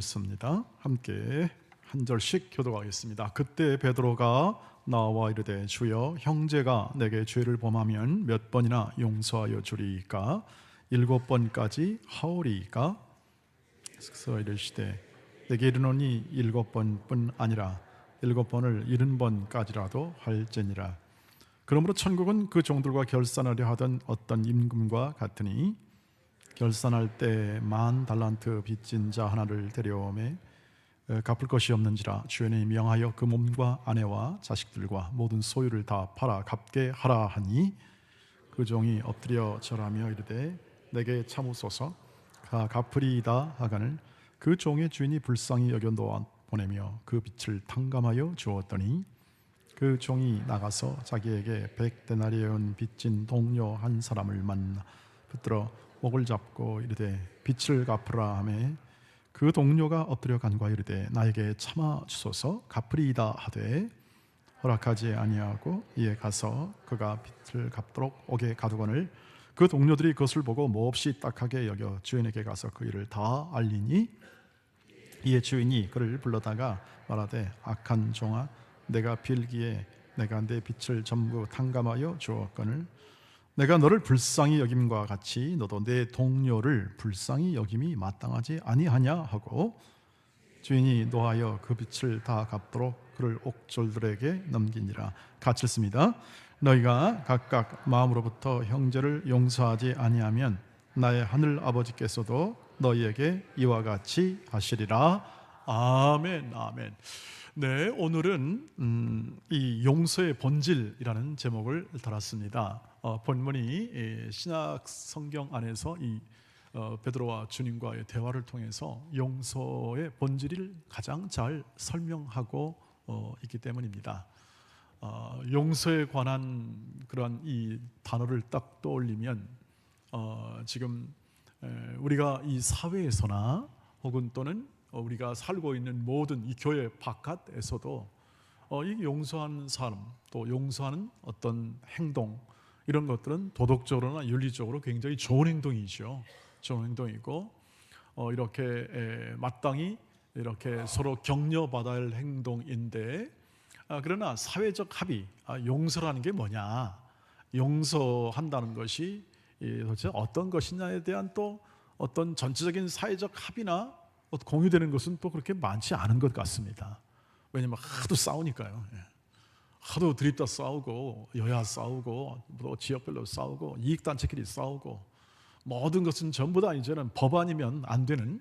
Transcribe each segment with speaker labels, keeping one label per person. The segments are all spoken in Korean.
Speaker 1: 습니다. 함께 한 절씩 교독하겠습니다. 그때 베드로가 나와 이르되 주여 형제가 내게 죄를 범하면 몇 번이나 용서하여 주리이까 7번까지 하오리이까 그래서 이르시되 내게 이르노니 7번뿐 아니라 7번을 70번까지라도 할지니라. 그러므로 천국은 그 종들과 결산하려 하던 어떤 임금과 같으니 결산할 때 10,000달란트 빚진 자 하나를 데려오매 갚을 것이 없는지라 주인이 명하여 그 몸과 아내와 자식들과 모든 소유를 다 팔아 갚게 하라 하니 그 종이 엎드려 절하며 이르되 내게 참으소서 갚으리이다 하거늘 그 종의 주인이 불쌍히 여겨 놓아 보내며 그 빚을 탕감하여 주었더니 그 종이 나가서 자기에게 100데나리온 빚진 동료 한 사람을 만나 붙들어 목을 잡고 이르되 빚을 갚으라 하매 그 동료가 엎드려 간과 이르되 나에게 참아 주소서 갚으리이다 하되 허락하지 아니하고 이에 가서 그가 빚을 갚도록 옥에 가두거늘 그 동료들이 그것을 보고 몹시 딱하게 여겨 주인에게 가서 그 일을 다 알리니 이에 주인이 그를 불러다가 말하되 악한 종아 내가 빌기에 내가 내 빚을 전부 탕감하여 주었거늘 내가 너를 불쌍히 여김과 같이 너도 내 동료를 불쌍히 여김이 마땅하지 아니하냐 하고 주인이 노하여 그 빚을 다 갚도록 그를 옥졸들에게 넘기니라. 같이 읽습니다. 너희가 각각 마음으로부터 형제를 용서하지 아니하면 나의 하늘 아버지께서도 너희에게 이와 같이 하시리라. 아멘. 아멘. 네, 오늘은 이 용서의 본질이라는 제목을 달았습니다. 본문이 신약 성경 안에서 이 베드로와 주님과의 대화를 통해서 용서의 본질을 가장 잘 설명하고 있기 때문입니다. 용서에 관한 그러한 이 단어를 딱 떠올리면 지금 우리가 이 사회에서나 혹은 또는 우리가 살고 있는 모든 이 교회 바깥에서도 이 용서하는 삶, 또 용서하는 어떤 행동 이런 것들은 도덕적으로나 윤리적으로 굉장히 좋은 행동이죠. 좋은 행동이고 이렇게 마땅히 이렇게 서로 격려받아야 할 행동인데 그러나 사회적 합의, 용서라는 게 뭐냐? 용서한다는 것이 도대체 어떤 것이냐에 대한 또 어떤 전체적인 사회적 합의나 공유되는 것은 또 그렇게 많지 않은 것 같습니다. 왜냐하면 하도 싸우니까요. 하도 드립다 싸우고 여야 싸우고 또 지역별로 싸우고 이익단체끼리 싸우고 모든 것은 전부 다 이제는 법안이면 안 되는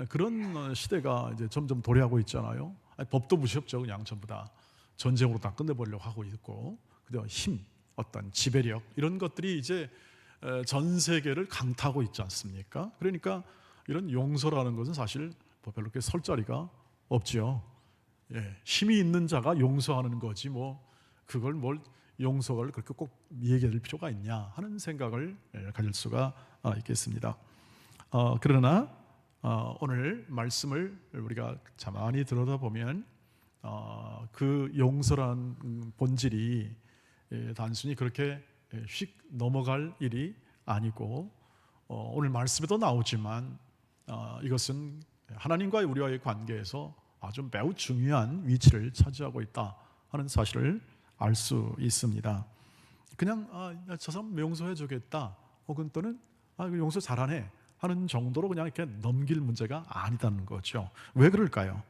Speaker 1: 그런 시대가 이제 점점 도래하고 있잖아요. 법도 무시없죠. 그냥 전부 다 전쟁으로 다 끝내보려고 하고 있고 그다음 힘, 어떤 지배력 이런 것들이 이제 전 세계를 강타하고 있지 않습니까? 그러니까 이런 용서라는 것은 사실 별로 그렇게 설 자리가 없지요. 힘이 있는 자가 용서하는 거지 뭐 그걸 뭘 용서를 그렇게 꼭 얘기할 필요가 있냐 하는 생각을 가질 수가 있겠습니다. 그러나 오늘 말씀을 우리가 가만히 들여다보면 그 용서라는 본질이 단순히 그렇게 휙 넘어갈 일이 아니고 오늘 말씀에도 나오지만 이것은 하나님과의 우리와의 관계에서 아주 매우 중요한 위치를 차지하고 있다 하는 사실을 알 수 있습니다. 그냥 저 사람 용서해 주겠다 혹은 또는 용서 잘하네 하는 정도로 그냥 이렇게 넘길 문제가 아니다는 거죠. 왜 그럴까요?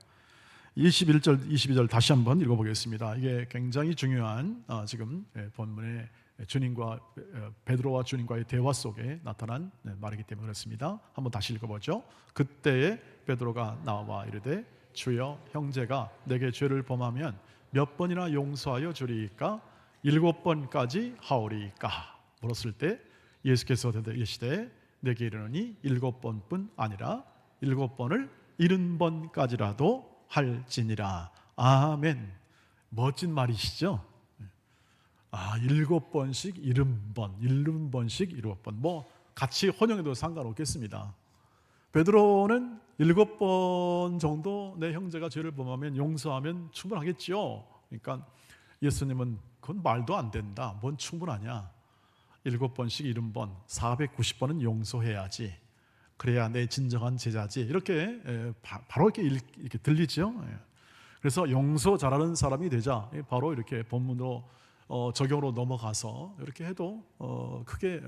Speaker 1: 21절, 22절 다시 한번 읽어보겠습니다. 이게 굉장히 중요한 지금 본문의 주님과 베드로와 주님과의 대화 속에 나타난 말이기 때문에 그렇습니다. 한번 다시 읽어보죠. 그때에 베드로가 나와 이르되 주여 형제가 내게 죄를 범하면 몇 번이나 용서하여 주리이까 7번까지 하오리이까 물었을 때 예수께서 대답하시되 내게 이르노니 7번뿐 아니라 7번을 70번까지라도 할지니라. 아멘. 멋진 말이시죠? 7번씩 70번, 70번씩 7번 뭐 같이 혼용해도 상관없겠습니다. 베드로는 7번 정도 내 형제가 죄를 범하면 용서하면 충분하겠지요. 그러니까 예수님은 그건 말도 안 된다. 뭔 충분하냐? 7번씩 70번, 490번은 용서해야지. 그래야 내 진정한 제자지. 이렇게 바로 이렇게 들리죠. 그래서 용서 잘하는 사람이 되자. 바로 이렇게 본문으로 적용으로 넘어가서 이렇게 해도 크게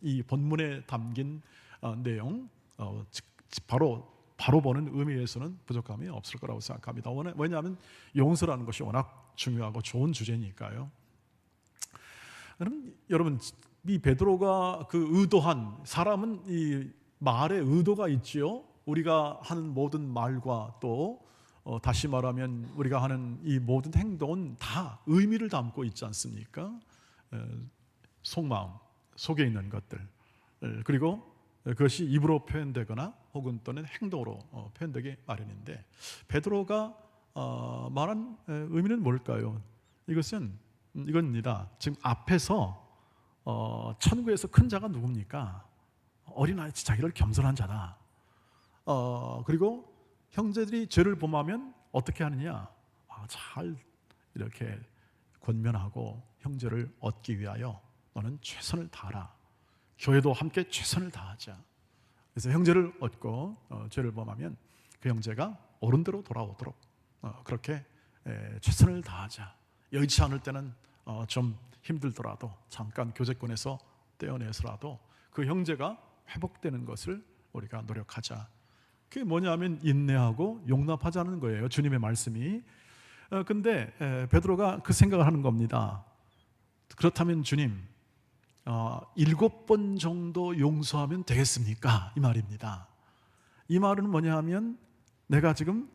Speaker 1: 이 본문에 담긴 내용 바로 보는 의미에서는 부족함이 없을 거라고 생각합니다. 왜냐하면 용서라는 것이 워낙 중요하고 좋은 주제니까요. 여러분, 이 베드로가 그 의도한, 사람은 이 말에 의도가 있지요. 우리가 하는 모든 말과 또 다시 말하면 우리가 하는 이 모든 행동은 다 의미를 담고 있지 않습니까? 속마음, 속에 있는 것들, 그리고 그것이 입으로 표현되거나 혹은 또는 행동으로 표현되기 마련인데, 베드로가 말한 의미는 뭘까요? 이겁니다. 지금 앞에서 천국에서 큰 자가 누굽니까? 어린아이 자기를 겸손한 자다. 그리고 형제들이 죄를 범하면 어떻게 하느냐? 잘 이렇게 권면하고 형제를 얻기 위하여 너는 최선을 다하라. 교회도 함께 최선을 다하자. 그래서 형제를 얻고 죄를 범하면 그 형제가 옳은 대로 돌아오도록 그렇게 최선을 다하자. 여의치 않을 때는 좀 힘들더라도 잠깐 교제권에서 떼어내서라도 그 형제가 회복되는 것을 우리가 노력하자. 그게 뭐냐면 인내하고 용납하자는 거예요. 주님의 말씀이. 근데 베드로가 그 생각을 하는 겁니다. 그렇다면 주님, 7번 정도 용서하면 되겠습니까? 이 말입니다. 이 말은 뭐냐 하면 내가 지금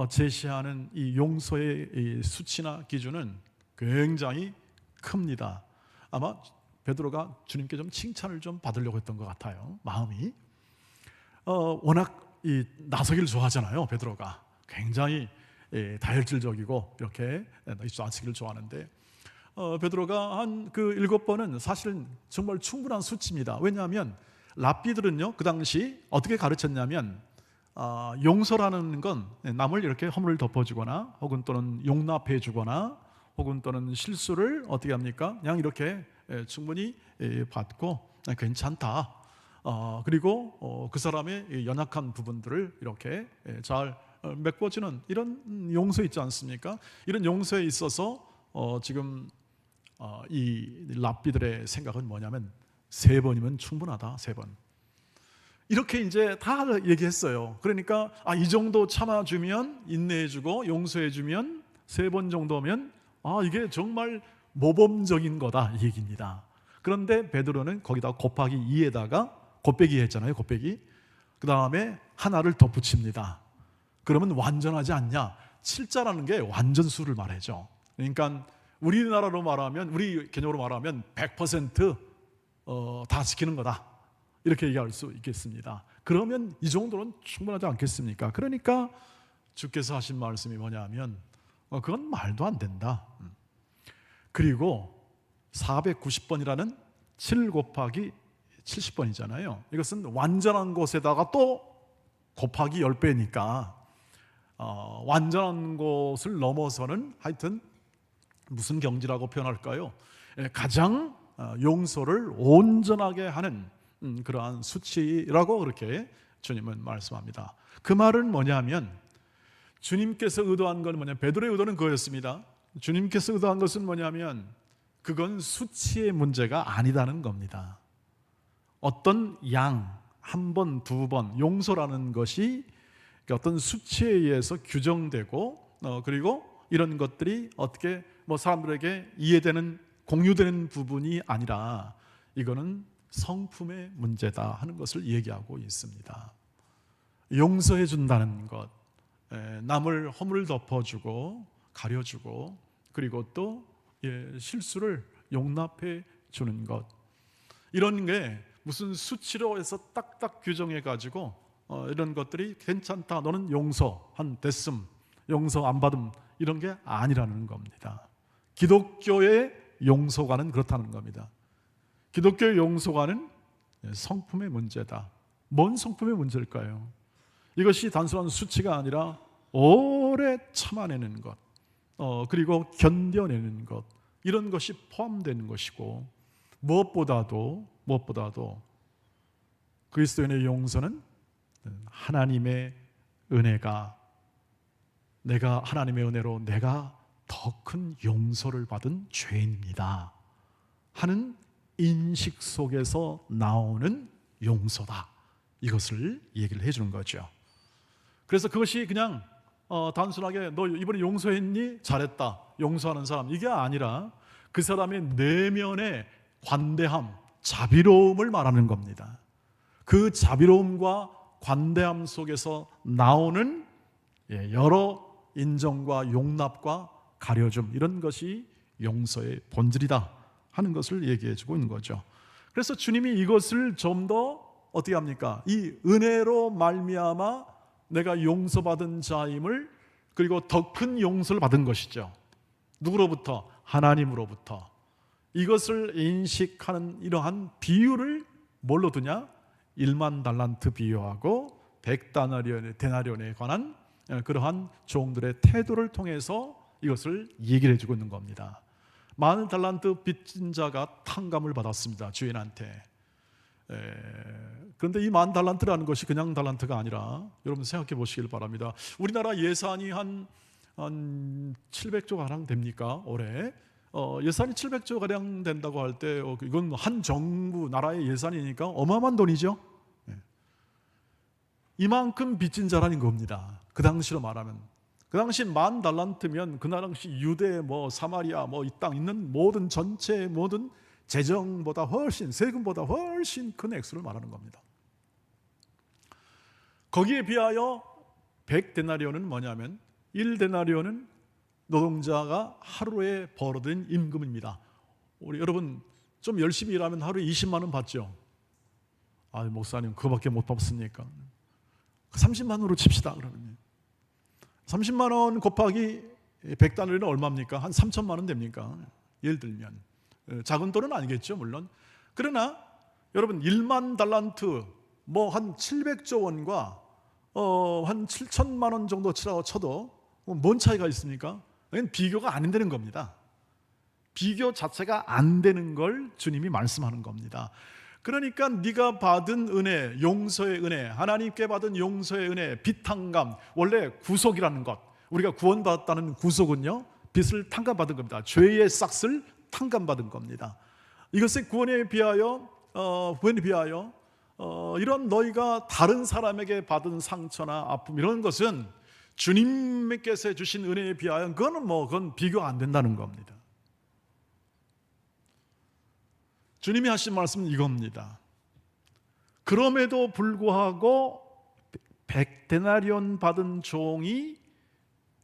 Speaker 1: 제시하는 이 용서의 이 수치나 기준은 굉장히 큽니다. 아마 베드로가 주님께 좀 칭찬을 좀 받으려고 했던 것 같아요. 마음이 워낙 이 나서기를 좋아하잖아요. 베드로가 굉장히 다혈질적이고 이렇게 나서기를 좋아하는데 베드로가 한 그 7번은 사실은 정말 충분한 수치입니다. 왜냐하면 랍비들은요 그 당시 어떻게 가르쳤냐면 용서라는 건 남을 이렇게 허물을 덮어주거나 혹은 또는 용납해주거나 혹은 또는 실수를 어떻게 합니까? 그냥 이렇게 충분히 받고 괜찮다. 그리고 그 사람의 연약한 부분들을 이렇게 잘 메꿔주는 이런 용서 있지 않습니까? 이런 용서에 있어서 지금 이 랍비들의 생각은 뭐냐면 3번이면 충분하다. 3번. 이렇게 이제 다 얘기했어요. 그러니까 이 정도 참아주면, 인내해주고 용서해주면 3번 정도면 이게 정말 모범적인 거다 이 얘기입니다. 그런데 베드로는 거기다 곱하기 2에다가 곱빼기 했잖아요. 곱빼기. 그 다음에 하나를 덧붙입니다. 그러면 완전하지 않냐? 7자라는 게 완전수를 말해죠. 그러니까 우리나라로 말하면, 우리 개념으로 말하면 100% 다 지키는 거다. 이렇게 얘기할 수 있겠습니다. 그러면 이 정도는 충분하지 않겠습니까? 그러니까 주께서 하신 말씀이 뭐냐면 그건 말도 안 된다. 그리고 490번이라는 7 곱하기 70번이잖아요. 이것은 완전한 것에다가 또 곱하기 10배니까 완전한 것을 넘어서는 하여튼 무슨 경지라고 표현할까요? 가장 용서를 온전하게 하는 그러한 수치라고 그렇게 주님은 말씀합니다. 그 말은 뭐냐면 주님께서 의도한 건 뭐냐? 베드로의 의도는 그거였습니다. 주님께서 의도한 것은 뭐냐면 그건 수치의 문제가 아니다는 겁니다. 어떤 양, 1번, 2번 용서라는 것이 어떤 수치에 의해서 규정되고 그리고 이런 것들이 어떻게 사람들에게 이해되는, 공유되는 부분이 아니라 이거는 성품의 문제다 하는 것을 얘기하고 있습니다. 용서해 준다는 것, 남을 허물 덮어주고 가려주고 그리고 또 실수를 용납해 주는 것, 이런 게 무슨 수치로 해서 딱딱 규정해 가지고 이런 것들이 괜찮다, 너는 용서한 됐음, 용서 안 받음, 이런 게 아니라는 겁니다. 기독교의 용서관은 그렇다는 겁니다. 기독교의 용서관은 성품의 문제다. 뭔 성품의 문제일까요? 이것이 단순한 수치가 아니라 오래 참아내는 것, 그리고 견뎌내는 것, 이런 것이 포함되는 것이고, 무엇보다도 그리스도인의 용서는 하나님의 은혜가, 내가 하나님의 은혜로 내가 더 큰 용서를 받은 죄인입니다 하는 인식 속에서 나오는 용서다, 이것을 얘기를 해주는 거죠. 그래서 그것이 그냥 단순하게 너 이번에 용서했니? 잘했다, 용서하는 사람, 이게 아니라 그 사람의 내면의 관대함, 자비로움을 말하는 겁니다. 그 자비로움과 관대함 속에서 나오는 여러 인정과 용납과 가려줌, 이런 것이 용서의 본질이다 하는 것을 얘기해 주고 있는 거죠. 그래서 주님이 이것을 좀 더 어떻게 합니까? 이 은혜로 말미암아 내가 용서받은 자임을, 그리고 더 큰 용서를 받은 것이죠. 누구로부터? 하나님으로부터. 이것을 인식하는 이러한 비유를 뭘로 두냐? 1만 달란트 비유하고 100데나리온에 관한 그러한 종들의 태도를 통해서 이것을 얘기를 해주고 있는 겁니다. 10달란트 빚진 자가 탕감을 받았습니다, 주인한테. 그런데 이 10달란트라는 것이 그냥 달란트가 아니라, 여러분 생각해 보시길 바랍니다. 우리나라 예산이 한 700조 가량 됩니까? 올해 예산이 700조 가량 된다고 할 때 이건 한 정부 나라의 예산이니까 어마어마한 돈이죠. 이만큼 빚진 자라는 겁니다. 그 당시로 말하면, 그 당시 10달란트면 그 당시 유대, 사마리아, 이 땅 있는 모든 전체 모든 재정보다 훨씬, 세금보다 훨씬 큰 액수를 말하는 겁니다. 거기에 비하여 100데나리온은 뭐냐면, 1데나리온은 노동자가 하루에 벌어들인 임금입니다. 우리 여러분 좀 열심히 일하면 하루에 20만 원 받죠? 목사님 그거밖에 못 받습니까? 30만 원으로 칩시다. 그러면 30만 원 곱하기 100달러는 얼마입니까? 한 3천만 원 됩니까? 예를 들면 작은 돈은 아니겠죠, 물론. 그러나 여러분 1만 달란트 한 700조 원과 한 7천만 원 정도 치라고 쳐도 뭔 차이가 있습니까? 이건 비교가 안 되는 겁니다. 비교 자체가 안 되는 걸 주님이 말씀하는 겁니다. 그러니까 네가 받은 은혜, 용서의 은혜, 하나님께 받은 용서의 은혜, 빚탕감, 원래 구속이라는 것, 우리가 구원받았다는 구속은요, 빚을 탕감받은 겁니다. 죄의 싹을 탕감받은 겁니다. 이것의 구원에 비하여 이런 너희가 다른 사람에게 받은 상처나 아픔, 이런 것은 주님께서 주신 은혜에 비하여 그건 비교가 안 된다는 겁니다. 주님이 하신 말씀은 이겁니다. 그럼에도 불구하고 100데나리온 받은 종이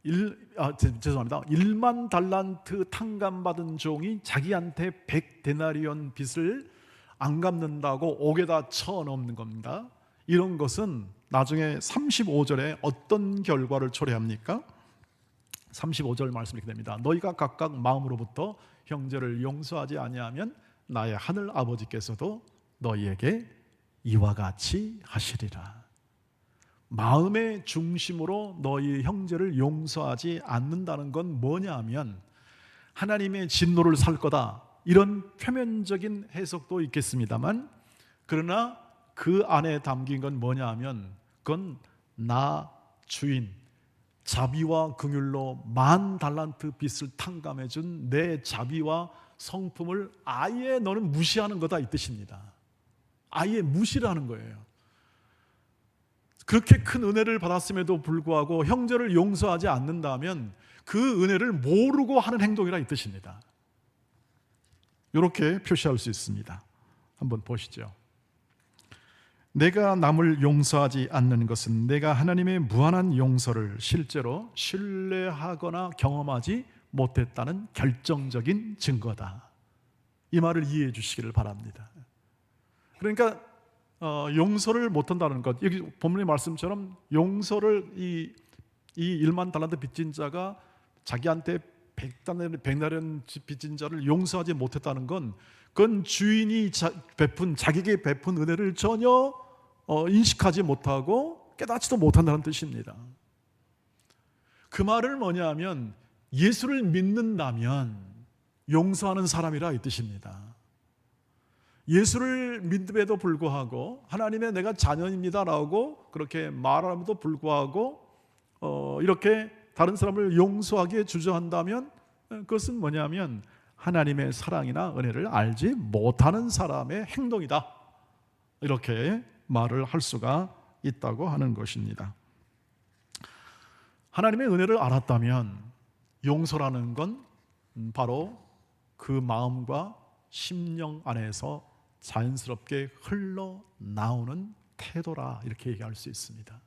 Speaker 1: 1만 달란트 탕감받은 종이 자기한테 100데나리온 빚을 안 갚는다고 옥에다 쳐넣는 겁니다. 이런 것은 나중에 35절에 어떤 결과를 초래합니까? 35절 말씀 이렇게 됩니다. 너희가 각각 마음으로부터 형제를 용서하지 아니하면 나의 하늘 아버지께서도 너희에게 이와 같이 하시리라. 마음의 중심으로 너희 형제를 용서하지 않는다는 건 뭐냐 하면 하나님의 진노를 살 거다, 이런 표면적인 해석도 있겠습니다만, 그러나 그 안에 담긴 건 뭐냐 하면 그건 나 주인 자비와 긍휼로 10달란트 빚을 탕감해 준 내 자비와 성품을 아예 너는 무시하는 거다, 이 뜻입니다. 아예 무시를 하는 거예요. 그렇게 큰 은혜를 받았음에도 불구하고 형제를 용서하지 않는다면 그 은혜를 모르고 하는 행동이라 이 뜻입니다. 이렇게 표시할 수 있습니다. 한번 보시죠. 내가 남을 용서하지 않는 것은 내가 하나님의 무한한 용서를 실제로 신뢰하거나 경험하지 못했다는 결정적인 증거다. 이 말을 이해해 주시기를 바랍니다. 그러니까 용서를 못한다는 것, 여기 본문의 말씀처럼 용서를 이 1만 달란트 빚진 자가 자기한테 100데나리온 빚진 자를 용서하지 못했다는 건, 그건 주인이 자기에게 베푼 은혜를 전혀 인식하지 못하고 깨닫지도 못한다는 뜻입니다. 그 말은 뭐냐 하면 예수를 믿는다면 용서하는 사람이라 이 뜻입니다. 예수를 믿음에도 불구하고 하나님의 내가 자녀입니다라고 그렇게 말함에도 불구하고 이렇게 다른 사람을 용서하기에 주저한다면 그것은 뭐냐면 하나님의 사랑이나 은혜를 알지 못하는 사람의 행동이다, 이렇게 말을 할 수가 있다고 하는 것입니다. 하나님의 은혜를 알았다면 용서라는 건 바로 그 마음과 심령 안에서 자연스럽게 흘러나오는 태도라, 이렇게 얘기할 수 있습니다.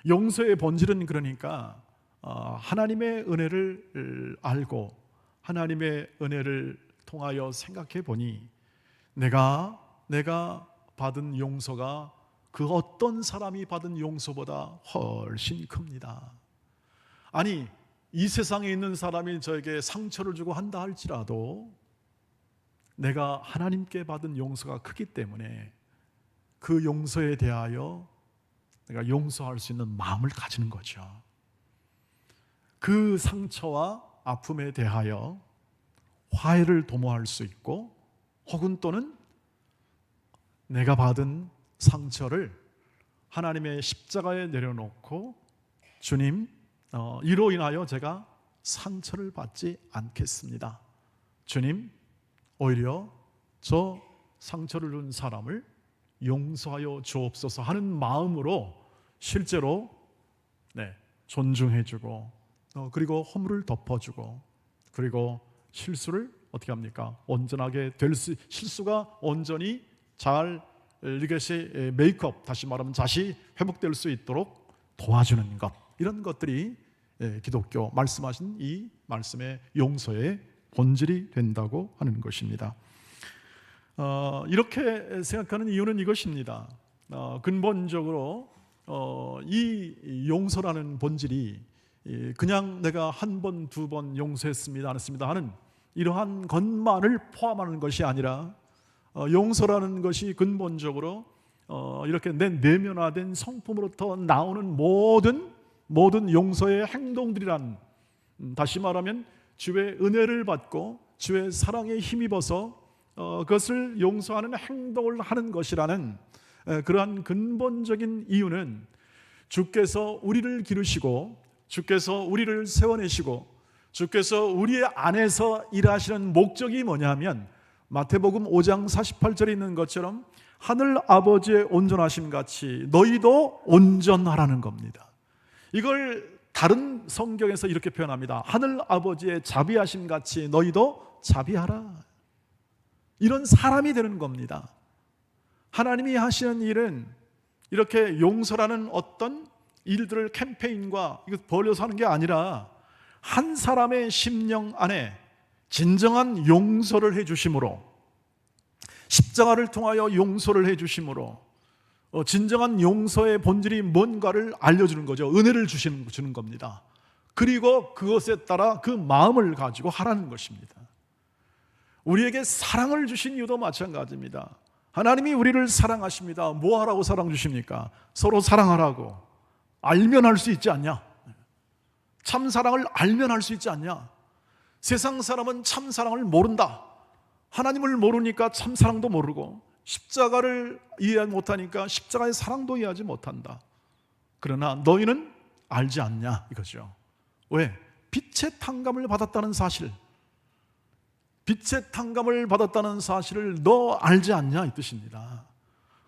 Speaker 1: 용서의 본질은 그러니까 하나님의 은혜를 알고 하나님의 은혜를 통하여 생각해 보니 내가 받은 용서가 그 어떤 사람이 받은 용서보다 훨씬 큽니다. 아니, 이 세상에 있는 사람이 저에게 상처를 주고 한다 할지라도 내가 하나님께 받은 용서가 크기 때문에 그 용서에 대하여 내가 용서할 수 있는 마음을 가지는 거죠. 그 상처와 아픔에 대하여 화해를 도모할 수 있고, 혹은 또는 내가 받은 상처를 하나님의 십자가에 내려놓고 주님, 이로 인하여 제가 상처를 받지 않겠습니다. 주님, 오히려 저 상처를 준 사람을 용서하여 주옵소서 하는 마음으로 실제로 존중해주고, 그리고 허물을 덮어주고, 그리고 실수를 어떻게 합니까? 온전하게 실수가 온전히 잘 이것이 메이크업, 다시 말하면 다시 회복될 수 있도록 도와주는 것, 이런 것들이 기독교 말씀하신 이 말씀의 용서의 본질이 된다고 하는 것입니다. 이렇게 생각하는 이유는 이것입니다. 근본적으로 이 용서라는 본질이 그냥 내가 한 번, 두 번 용서했습니다, 안 했습니다 하는 이러한 것만을 포함하는 것이 아니라 용서라는 것이 근본적으로 이렇게 내 내면화된 성품으로부터 나오는 모든 용서의 행동들이란, 다시 말하면 주의 은혜를 받고 주의 사랑에 힘입어서 그것을 용서하는 행동을 하는 것이라는 그러한 근본적인 이유는 주께서 우리를 기르시고 주께서 우리를 세워내시고 주께서 우리 안에서 일하시는 목적이 뭐냐면 마태복음 5장 48절에 있는 것처럼 하늘 아버지의 온전하심 같이 너희도 온전하라는 겁니다. 이걸 다른 성경에서 이렇게 표현합니다. 하늘 아버지의 자비하심 같이 너희도 자비하라. 이런 사람이 되는 겁니다. 하나님이 하시는 일은 이렇게 용서라는 어떤 일들을 캠페인과 이거 벌려서 하는 게 아니라 한 사람의 심령 안에 진정한 용서를 해주심으로, 십자가를 통하여 용서를 해주심으로 진정한 용서의 본질이 뭔가를 알려주는 거죠. 은혜를 주는 겁니다. 그리고 그것에 따라 그 마음을 가지고 하라는 것입니다. 우리에게 사랑을 주신 이유도 마찬가지입니다. 하나님이 우리를 사랑하십니다. 뭐 하라고 사랑 주십니까? 서로 사랑하라고. 알면 할 수 있지 않냐? 참 사랑을 알면 할 수 있지 않냐? 세상 사람은 참 사랑을 모른다. 하나님을 모르니까 참 사랑도 모르고 십자가를 이해 못하니까 십자가의 사랑도 이해하지 못한다. 그러나 너희는 알지 않냐 이거죠. 왜? 빛의 탕감을 받았다는 사실, 빛의 탕감을 받았다는 사실을 너 알지 않냐 이 뜻입니다.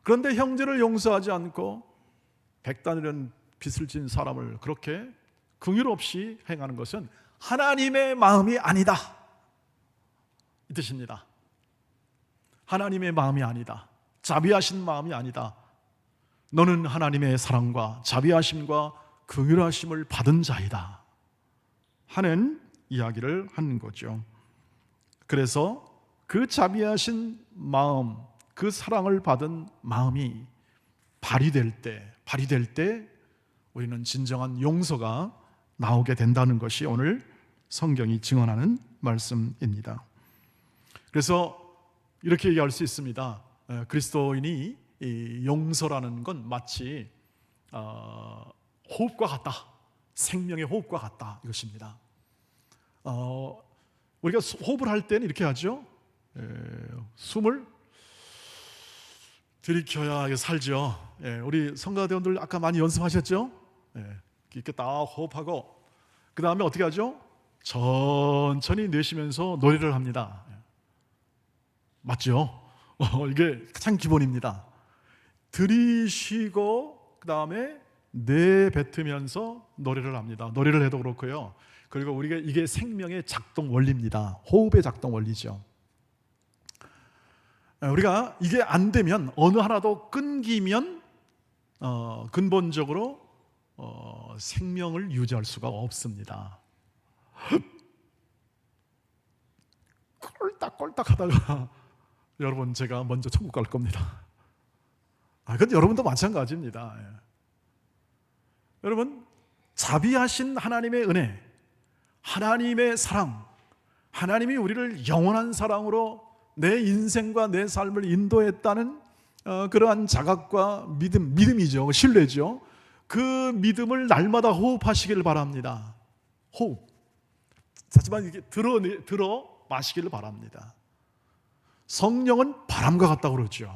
Speaker 1: 그런데 형제를 용서하지 않고 백단이라는 빚을 진 사람을 그렇게 긍휼 없이 행하는 것은 하나님의 마음이 아니다 이 뜻입니다. 하나님의 마음이 아니다. 자비하신 마음이 아니다. 너는 하나님의 사랑과 자비하심과 긍휼하심을 받은 자이다 하는 이야기를 하는 거죠. 그래서 그 자비하신 마음, 그 사랑을 받은 마음이 발휘될 때 우리는 진정한 용서가 나오게 된다는 것이 오늘 성경이 증언하는 말씀입니다. 그래서 이렇게 얘기할 수 있습니다. 그리스도인이 이 용서라는 건 마치 호흡과 같다. 생명의 호흡과 같다 이것입니다. 우리가 호흡을 할 때는 이렇게 하죠. 숨을 들이켜야 이게 살죠. 우리 성가대원들 아까 많이 연습하셨죠? 이렇게 딱 호흡하고 그 다음에 어떻게 하죠? 천천히 내쉬면서 노래를 합니다. 맞죠? 이게 가장 기본입니다. 들이쉬고 그 다음에 내뱉으면서 노래를 합니다. 노래를 해도 그렇고요. 그리고 우리가 이게 생명의 작동 원리입니다. 호흡의 작동 원리죠. 우리가 이게 안 되면, 어느 하나도 끊기면 근본적으로 생명을 유지할 수가 없습니다. 꼴딱꼴딱 하다가 여러분, 제가 먼저 천국 갈 겁니다. 그건 여러분도 마찬가지입니다. 여러분, 자비하신 하나님의 은혜, 하나님의 사랑, 하나님이 우리를 영원한 사랑으로 내 인생과 내 삶을 인도했다는 그러한 자각과 믿음이죠. 신뢰죠. 그 믿음을 날마다 호흡하시기를 바랍니다. 호흡. 하지만 이게 들어 마시기를 바랍니다. 성령은 바람과 같다고 그러죠.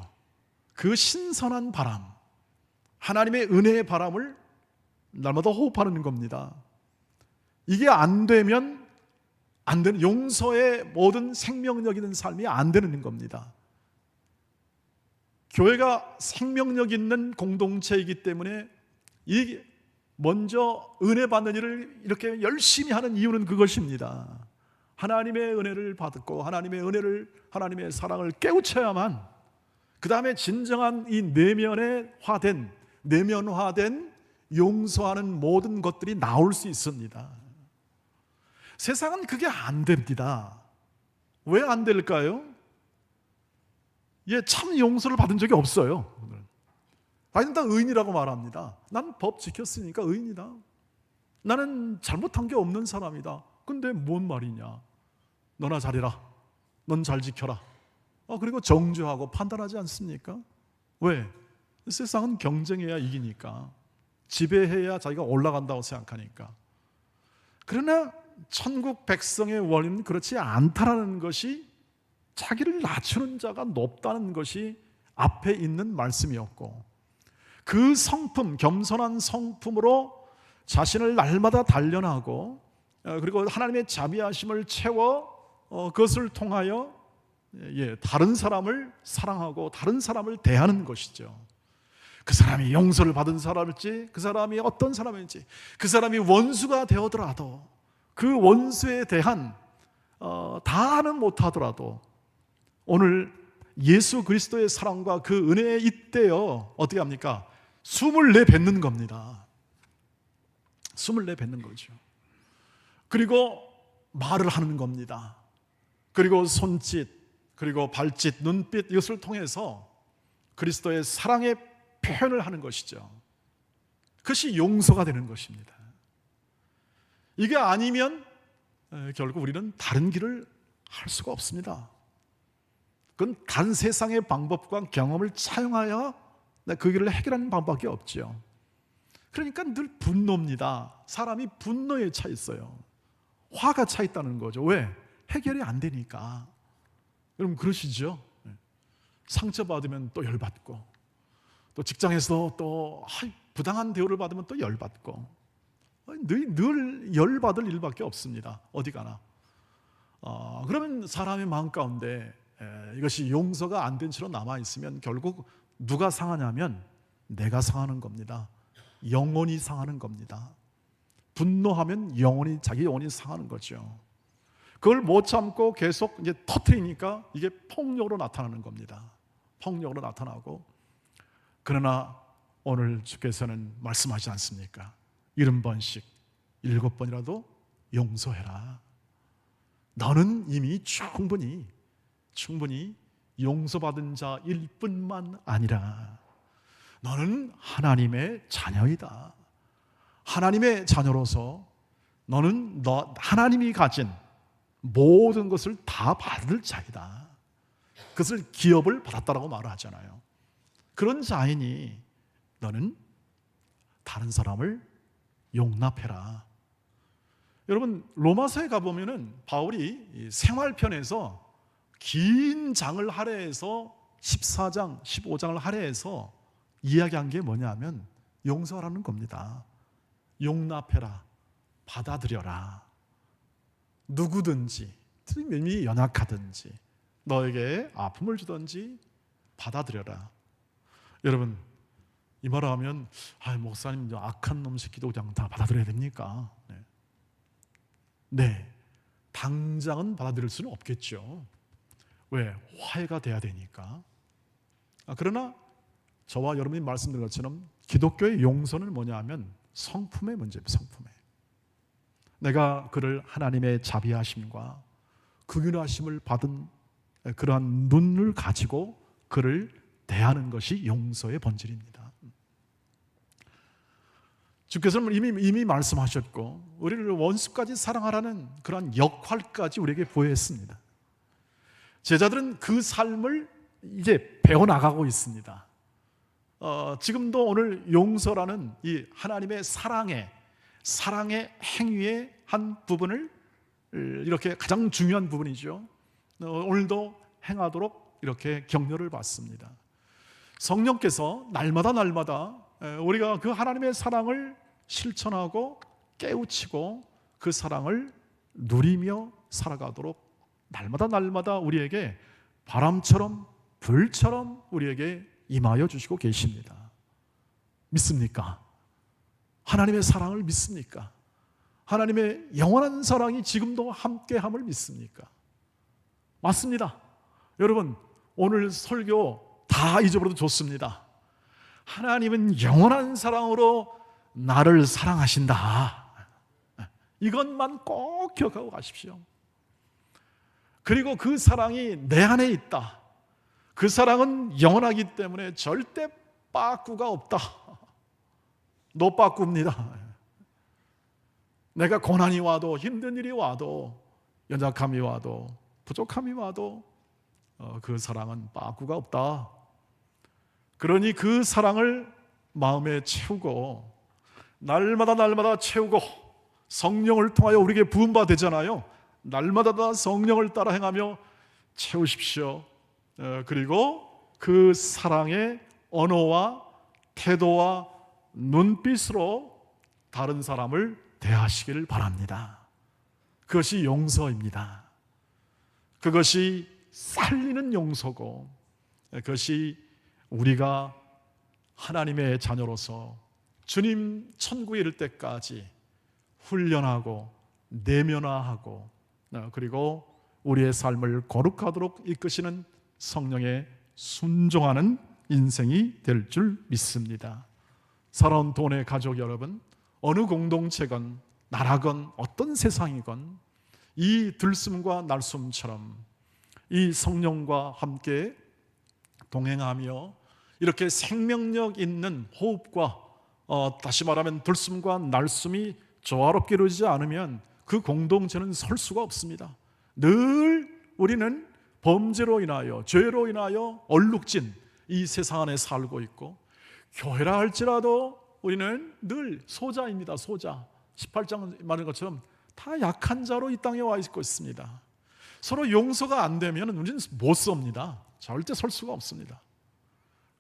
Speaker 1: 그 신선한 바람, 하나님의 은혜의 바람을 날마다 호흡하는 겁니다. 이게 안 되면 안 되는, 용서의 모든 생명력 있는 삶이 안 되는 겁니다. 교회가 생명력 있는 공동체이기 때문에 이 먼저 은혜 받는 일을 이렇게 열심히 하는 이유는 그것입니다. 하나님의 은혜를 받고 하나님의 사랑을 깨우쳐야만 그 다음에 진정한 이 내면화된 용서하는 모든 것들이 나올 수 있습니다. 세상은 그게 안 됩니다. 왜 안 될까요? 참 용서를 받은 적이 없어요. 나는 다 의인이라고 말합니다. 난 법 지켰으니까 의인이다. 나는 잘못한 게 없는 사람이다. 근데 뭔 말이냐? 너나 잘해라. 넌 잘 지켜라. 그리고 정죄하고 판단하지 않습니까? 왜? 세상은 경쟁해야 이기니까, 지배해야 자기가 올라간다고 생각하니까. 그러나 천국 백성의 원리는 그렇지 않다라는 것이, 자기를 낮추는 자가 높다는 것이 앞에 있는 말씀이었고, 그 성품, 겸손한 성품으로 자신을 날마다 단련하고, 그리고 하나님의 자비하심을 채워 그것을 통하여 다른 사람을 사랑하고 다른 사람을 대하는 것이죠. 그 사람이 용서를 받은 사람일지, 그 사람이 어떤 사람인지, 그 사람이 원수가 되어더라도 그 원수에 대한 다는 못하더라도 오늘 예수 그리스도의 사랑과 그 은혜에 잇대어 어떻게 합니까? 숨을 내뱉는 겁니다. 숨을 내뱉는 거죠. 그리고 말을 하는 겁니다. 그리고 손짓, 그리고 발짓, 눈빛, 이것을 통해서 그리스도의 사랑의 표현을 하는 것이죠. 그것이 용서가 되는 것입니다. 이게 아니면 결국 우리는 다른 길을 할 수가 없습니다. 그건 다른 세상의 방법과 경험을 차용하여 그 길을 해결하는 방법밖에 없죠. 그러니까 늘 분노입니다. 사람이 분노에 차 있어요. 화가 차 있다는 거죠. 왜? 해결이 안 되니까. 여러분 그러시죠? 상처받으면 또 열받고, 또 직장에서 또 부당한 대우를 받으면 또 열받고, 늘 열받을 일밖에 없습니다. 어디 가나. 그러면 사람의 마음 가운데 이것이 용서가 안 된 채로 남아있으면 결국 누가 상하냐면 내가 상하는 겁니다. 영혼이 상하는 겁니다. 분노하면 자기 영혼이 상하는 거죠. 그걸 못 참고 계속 이제 터뜨리니까 이게 폭력으로 나타나는 겁니다. 폭력으로 나타나고, 그러나 오늘 주께서는 말씀하지 않습니까? 70번씩 7번이라도 용서해라. 너는 이미 충분히 용서받은 자일 뿐만 아니라 너는 하나님의 자녀이다. 하나님의 자녀로서 너는 하나님이 가진 모든 것을 다 받을 자이다. 그것을 기업을 받았다라고 말을 하잖아요. 그런 자이니 너는 다른 사람을 용납해라. 여러분 로마서에 가보면은 바울이 생활편에서 긴 장을 할애해서 14장, 15장을 할애해서 이야기한 게 뭐냐면 용서하라는 겁니다. 용납해라, 받아들여라. 누구든지, 이미 연약하든지 너에게 아픔을 주든지 받아들여라. 여러분, 이 말을 하면 목사님 악한 놈 새끼도 그냥 다 받아들여야 됩니까? 네, 당장은 받아들일 수는 없겠죠. 왜? 화해가 돼야 되니까. 그러나 저와 여러분이 말씀드린 것처럼 기독교의 용서는 뭐냐 하면 성품의 문제입니다. 성품의. 내가 그를 하나님의 자비하심과 긍휼하심을 받은 그러한 눈을 가지고 그를 대하는 것이 용서의 본질입니다. 주께서는 이미 말씀하셨고 우리를 원수까지 사랑하라는 그러한 역할까지 우리에게 부여했습니다. 제자들은 그 삶을 이제 배워나가고 있습니다. 지금도 오늘 용서라는 이 하나님의 사랑의 행위의 한 부분을 이렇게 가장 중요한 부분이죠. 오늘도 행하도록 이렇게 격려를 받습니다. 성령께서 날마다 우리가 그 하나님의 사랑을 실천하고 깨우치고 그 사랑을 누리며 살아가도록 날마다 우리에게 바람처럼 불처럼 우리에게 임하여 주시고 계십니다. 믿습니까? 하나님의 사랑을 믿습니까? 하나님의 영원한 사랑이 지금도 함께함을 믿습니까? 맞습니다. 여러분, 오늘 설교 다 잊어버려도 좋습니다. 하나님은 영원한 사랑으로 나를 사랑하신다. 이것만 꼭 기억하고 가십시오. 그리고 그 사랑이 내 안에 있다. 그 사랑은 영원하기 때문에 절대 빠꾸가 없다. 노 빠꾸입니다. 내가 고난이 와도 힘든 일이 와도 연약함이 와도 부족함이 와도 그 사랑은 빠꾸가 없다. 그러니 그 사랑을 마음에 채우고 날마다 채우고 성령을 통하여 우리에게 부음바 되잖아요. 날마다 성령을 따라 행하며 채우십시오. 그리고 그 사랑의 언어와 태도와 눈빛으로 다른 사람을 대하시기를 바랍니다. 그것이 용서입니다. 그것이 살리는 용서고 그것이 우리가 하나님의 자녀로서 주님 천국에 이를 때까지 훈련하고 내면화하고 그리고 우리의 삶을 거룩하도록 이끄시는 성령에 순종하는 인생이 될 줄 믿습니다. 사랑하는 돈의 가족 여러분, 어느 공동체건 나라건 어떤 세상이건 이 들숨과 날숨처럼 이 성령과 함께 동행하며 이렇게 생명력 있는 호흡과 다시 말하면 들숨과 날숨이 조화롭게 이루어지지 않으면 그 공동체는 설 수가 없습니다. 늘 우리는 범죄로 인하여 죄로 인하여 얼룩진 이 세상 안에 살고 있고 교회라 할지라도 우리는 늘 소자입니다. 소자. 18장 말한 것처럼 다 약한 자로 이 땅에 와 있고 있습니다. 서로 용서가 안 되면 우리는 못 섭니다. 절대 설 수가 없습니다.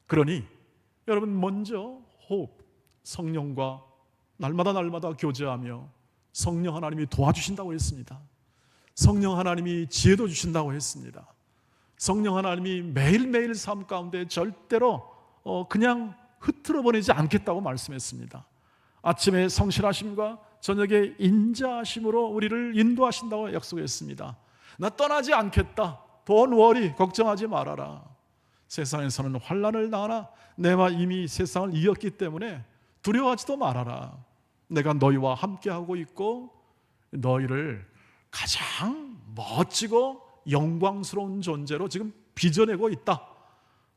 Speaker 1: 그러니 여러분 먼저 호흡, 성령과 날마다 교제하며 성령 하나님이 도와주신다고 했습니다. 성령 하나님이 지혜도 주신다고 했습니다. 성령 하나님이 매일매일 삶 가운데 절대로 그냥 흐트러 보내지 않겠다고 말씀했습니다. 아침에 성실하심과 저녁에 인자하심으로 우리를 인도하신다고 약속했습니다. 나 떠나지 않겠다. Don't worry, 걱정하지 말아라. 세상에서는 환난을 당하나 내가 이미 세상을 이겼기 때문에 두려워하지도 말아라. 내가 너희와 함께하고 있고 너희를 가장 멋지고 영광스러운 존재로 지금 빚어내고 있다.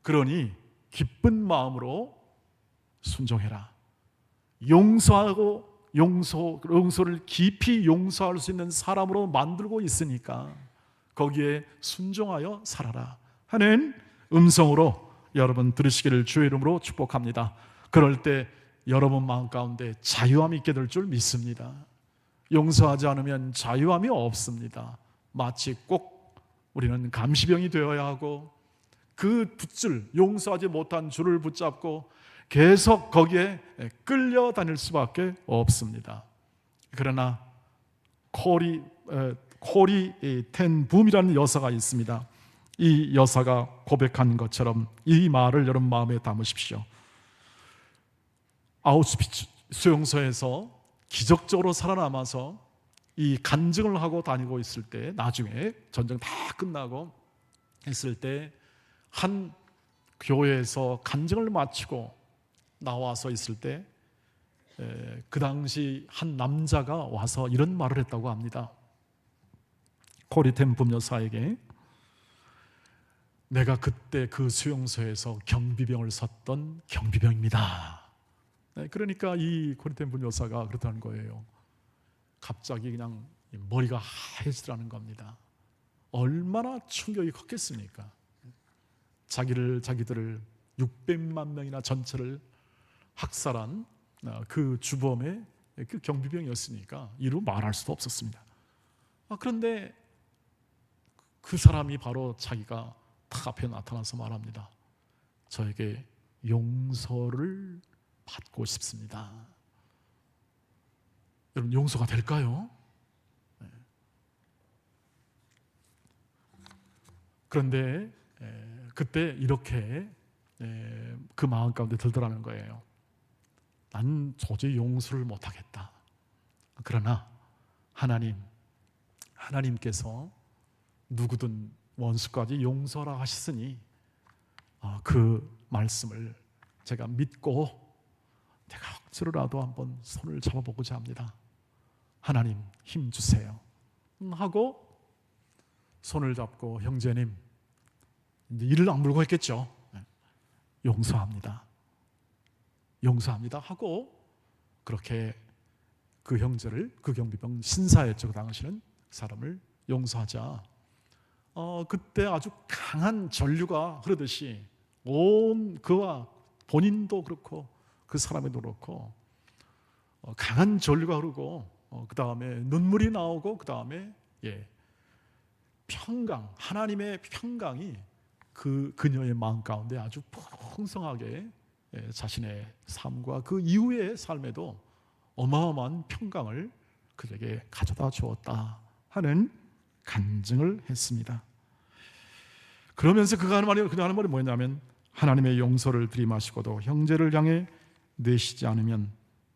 Speaker 1: 그러니 기쁜 마음으로 순종해라. 용서하고 용서를 깊이 용서할 수 있는 사람으로 만들고 있으니까 거기에 순종하여 살아라 하는 음성으로 여러분 들으시기를 주의 이름으로 축복합니다. 그럴 때 여러분 마음 가운데 자유함이 있게 될 줄 믿습니다. 용서하지 않으면 자유함이 없습니다. 마치 꼭 우리는 감시병이 되어야 하고 그 붓줄, 용서하지 못한 줄을 붙잡고 계속 거기에 끌려다닐 수밖에 없습니다. 그러나 코리 텐 붐이라는 여사가 있습니다. 이 여사가 고백한 것처럼 이 말을 여러분 마음에 담으십시오. 아우슈비츠 수용소에서 기적적으로 살아남아서 이 간증을 하고 다니고 있을 때, 나중에 전쟁 다 끝나고 했을 때 한 교회에서 간증을 마치고 나와서 있을 때 그 당시 한 남자가 와서 이런 말을 했다고 합니다. 코리 텐 붐 여사에게, 내가 그때 그 수용소에서 경비병을 섰던 경비병입니다. 그러니까 이 코리 텐 붐 여사가 그렇다는 거예요. 갑자기 그냥 머리가 하얘지라는 겁니다. 얼마나 충격이 컸겠습니까? 자기들을 600만 명이나 전체를 학살한 그 주범의 그 경비병이었으니까 이루 말할 수도 없었습니다. 그런데 그 사람이 바로 자기가 탁 앞에 나타나서 말합니다. 저에게 용서를 받고 싶습니다. 여러분, 용서가 될까요? 그런데 그때 이렇게 그 마음 가운데 들더라는 거예요. 난 도저히 용서를 못하겠다. 그러나 하나님께서 누구든 원수까지 용서라 하셨으니 그 말씀을 제가 믿고 내가 억지로라도 한번 손을 잡아보고자 합니다. 하나님 힘 주세요 하고 손을 잡고, 형제님, 이를 악물고 했겠죠. 용서합니다 하고 그렇게 그 형제를, 그 경비병 신사였죠, 그 당시는, 사람을 용서하자. 그때 아주 강한 전류가 흐르듯이 온 그와 본인도 그렇고 그 사람도 그렇고 강한 전류가 흐르고 그 다음에 눈물이 나오고 그 다음에 평강, 하나님의 평강이 그녀의 마음 가운데 아주 풍성하게 자신의 삶과 그 이후의 삶에도 어마어마한 평강을 그에게 가져다 주었다 하는 간증을 했습니다. 그러면서 그가 하는 말이 뭐냐면, 하나님의 용서를 들이마시고도 형제를 향해 내시지 않으면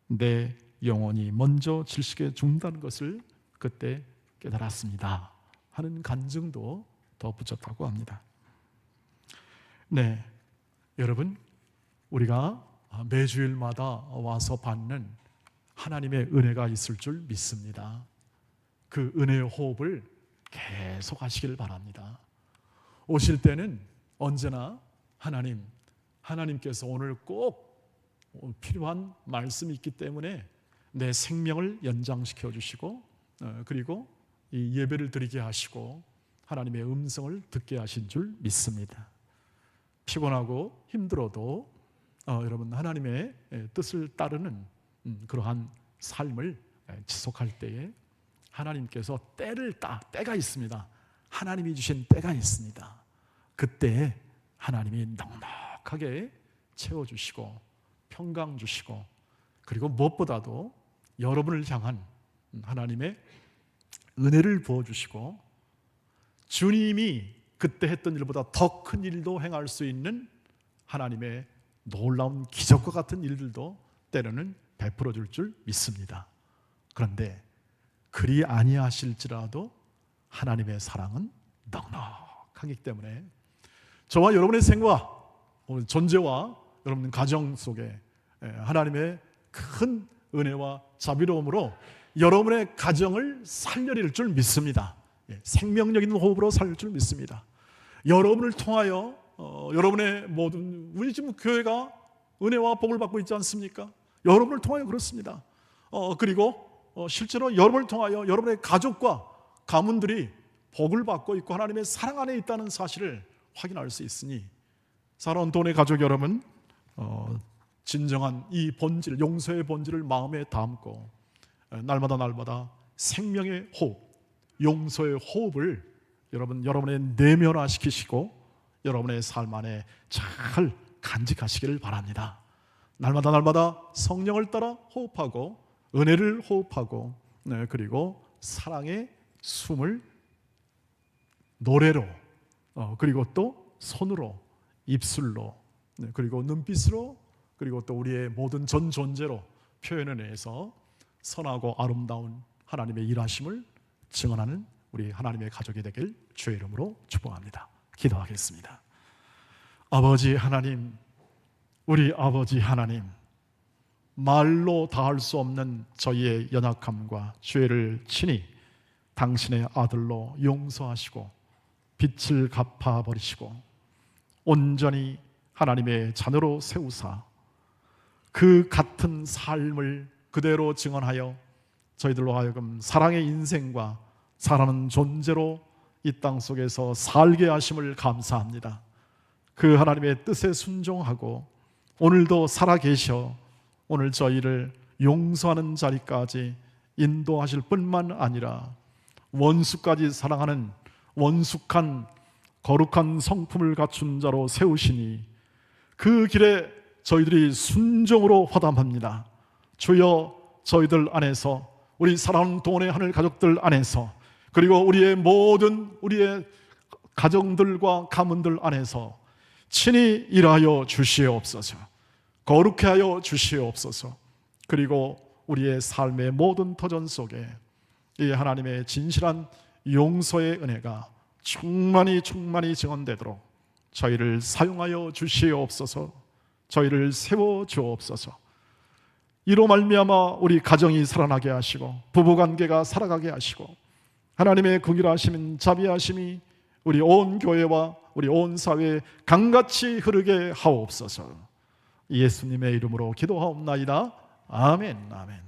Speaker 1: 내 영혼이 먼저 질식에 죽는다는 것을 그때 깨달았습니다 하는 간증도 덧붙였다고 합니다. 네, 여러분, 우리가 매주일마다 와서 받는 하나님의 은혜가 있을 줄 믿습니다. 그 은혜의 호흡을 계속 하시길 바랍니다. 오실 때는 언제나 하나님께서 오늘 꼭 필요한 말씀이 있기 때문에 내 생명을 연장시켜 주시고, 그리고 이 예배를 드리게 하시고 하나님의 음성을 듣게 하신 줄 믿습니다. 피곤하고 힘들어도 여러분, 하나님의 뜻을 따르는 그러한 삶을 지속할 때에 하나님께서 때가 있습니다. 하나님이 주신 때가 있습니다. 그때 하나님이 넉넉하게 채워주시고 평강 주시고, 그리고 무엇보다도 여러분을 향한 하나님의 은혜를 부어주시고, 주님이 그때 했던 일보다 더 큰 일도 행할 수 있는 하나님의 놀라운 기적과 같은 일들도 때로는 베풀어 줄 믿습니다. 그런데 그리 아니하실지라도 하나님의 사랑은 넉넉하기 때문에 저와 여러분의 생과 존재와 여러분 가정 속에 하나님의 큰 은혜와 자비로움으로 여러분의 가정을 살려릴 줄 믿습니다. 생명력 있는 호흡으로 살릴 줄 믿습니다. 여러분을 통하여 여러분의 모든, 우리 지금 교회가 은혜와 복을 받고 있지 않습니까? 여러분을 통하여 그렇습니다. 그리고 실제로 여러분을 통하여 여러분의 가족과 가문들이 복을 받고 있고 하나님의 사랑 안에 있다는 사실을 확인할 수 있으니, 사랑하는 돈의 가족 여러분, 진정한 이 본질, 용서의 본질을 마음에 담고 날마다 생명의 호흡, 용서의 호흡을 여러분의 내면화시키시고 여러분의 삶 안에 잘 간직하시기를 바랍니다. 날마다 성령을 따라 호흡하고 은혜를 호흡하고 그리고 사랑의 숨을 노래로 그리고 또 손으로 입술로 그리고 눈빛으로 그리고 또 우리의 모든 전 존재로 표현해내서 선하고 아름다운 하나님의 일하심을 증언하는 우리 하나님의 가족이 되길 주의 이름으로 축복합니다. 기도하겠습니다. 아버지 하나님, 우리 아버지 하나님, 말로 다할 수 없는 저희의 연약함과 죄를 친히 당신의 아들로 용서하시고 빛을 갚아버리시고 온전히 하나님의 자녀로 세우사 그 같은 삶을 그대로 증언하여 저희들로 하여금 사랑의 인생과 사랑하는 존재로 이 땅 속에서 살게 하심을 감사합니다. 그 하나님의 뜻에 순종하고 오늘도 살아계셔 오늘 저희를 용서하는 자리까지 인도하실 뿐만 아니라 원수까지 사랑하는 원숙한 거룩한 성품을 갖춘 자로 세우시니 그 길에 저희들이 순종으로 화답합니다. 주여, 저희들 안에서 우리 사랑하는 동원의 하늘 가족들 안에서 그리고 우리의 가정들과 가문들 안에서 친히 일하여 주시옵소서. 거룩해 하여 주시옵소서. 그리고 우리의 삶의 모든 터전 속에 이 하나님의 진실한 용서의 은혜가 충만히 증언되도록 저희를 사용하여 주시옵소서. 저희를 세워주옵소서. 이로 말미암아 우리 가정이 살아나게 하시고 부부관계가 살아가게 하시고 하나님의 긍휼하심 자비하심이 우리 온 교회와 우리 온 사회에 강같이 흐르게 하옵소서. 예수님의 이름으로 기도하옵나이다. 아멘.